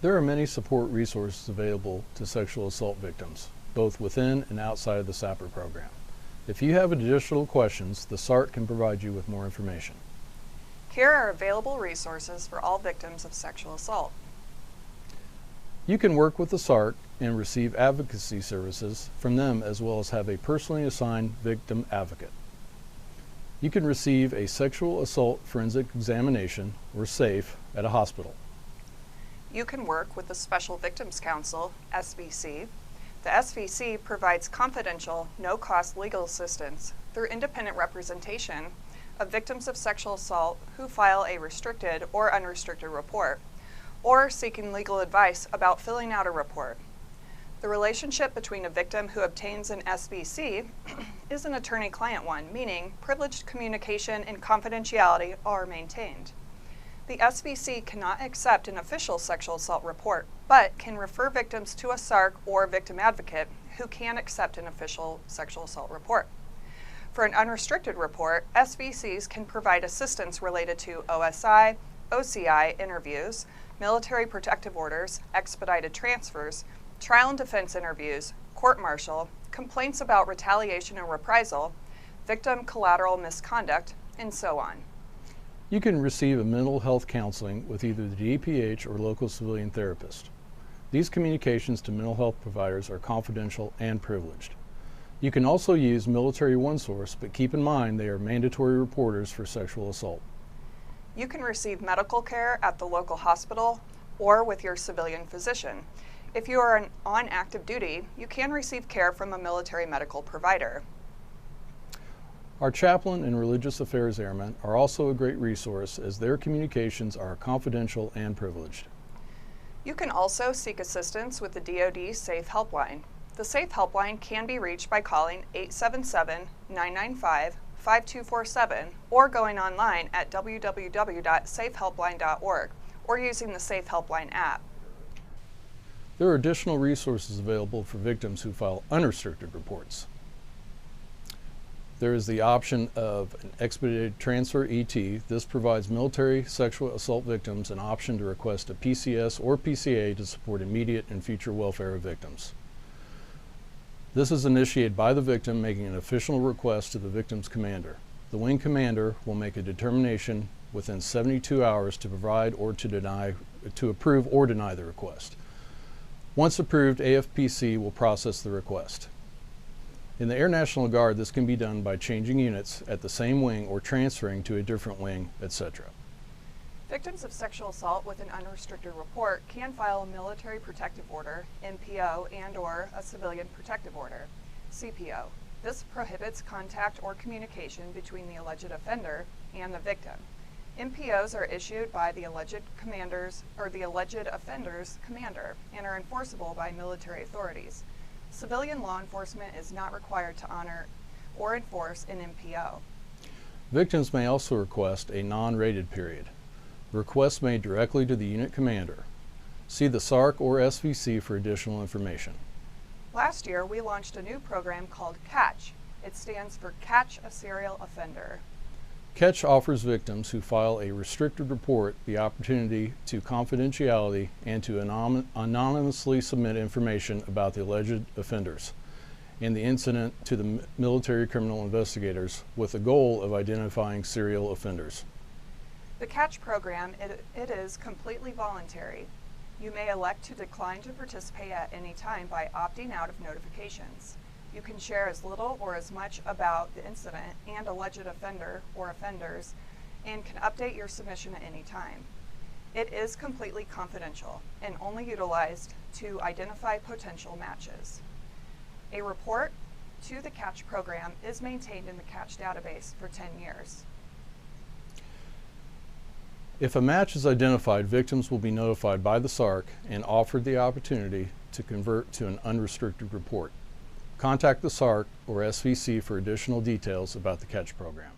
There are many support resources available to sexual assault victims, both within and outside of the SAPR program. If you have additional questions, the SART can provide you with more information. Here are available resources for all victims of sexual assault. You can work with the SART and receive advocacy services from them, as well as have a personally assigned victim advocate. You can receive a sexual assault forensic examination, or SAFE, at a hospital. You can work with the Special Victims Council, SVC. The SVC provides confidential, no-cost legal assistance through independent representation of victims of sexual assault who file a restricted or unrestricted report, or seeking legal advice about filling out a report. The relationship between a victim who obtains an SVC is an attorney-client one, meaning privileged communication and confidentiality are maintained. The SVC cannot accept an official sexual assault report, but can refer victims to a SARC or victim advocate who can accept an official sexual assault report. For an unrestricted report, SVCs can provide assistance related to OSI, OCI interviews, military protective orders, expedited transfers, trial and defense interviews, court-martial, complaints about retaliation and reprisal, victim collateral misconduct, and so on. You can receive a mental health counseling with either the DPH or local civilian therapist. These communications to mental health providers are confidential and privileged. You can also use Military OneSource, but keep in mind they are mandatory reporters for sexual assault. You can receive medical care at the local hospital or with your civilian physician. If you are on active duty, you can receive care from a military medical provider. Our chaplain and religious affairs airmen are also a great resource, as their communications are confidential and privileged. You can also seek assistance with the DoD SAFE Helpline. The SAFE Helpline can be reached by calling 877-995-5247 or going online at www.safehelpline.org or using the SAFE Helpline app. There are additional resources available for victims who file unrestricted reports. There is the option of an expedited transfer ET. This provides military sexual assault victims an option to request a PCS or PCA to support immediate and future welfare of victims. This is initiated by the victim making an official request to the victim's commander. The wing commander will make a determination within 72 hours to provide or to approve or deny the request. Once approved, AFPC will process the request. In the Air National Guard, this can be done by changing units at the same wing or transferring to a different wing, etc. Victims of sexual assault with an unrestricted report can file a military protective order, MPO, and/or a civilian protective order, CPO. This prohibits contact or communication between the alleged offender and the victim. MPOs are issued by the alleged commander's or the alleged offender's commander and are enforceable by military authorities. Civilian law enforcement is not required to honor or enforce an MPO. Victims may also request a non-rated period. Requests made directly to the unit commander. See the SARC or SVC for additional information. Last year, we launched a new program called CATCH. It stands for Catch a Serial Offender. CATCH offers victims who file a restricted report the opportunity to confidentiality and to anonymously submit information about the alleged offenders and the incident to the military criminal investigators with the goal of identifying serial offenders. The CATCH program, it is completely voluntary. You may elect to decline to participate at any time by opting out of notifications. You can share as little or as much about the incident and alleged offender or offenders and can update your submission at any time. It is completely confidential and only utilized to identify potential matches. A report to the CATCH program is maintained in the CATCH database for 10 years. If a match is identified, victims will be notified by the SARC and offered the opportunity to convert to an unrestricted report. Contact the SARC or SVC for additional details about the CATCH program.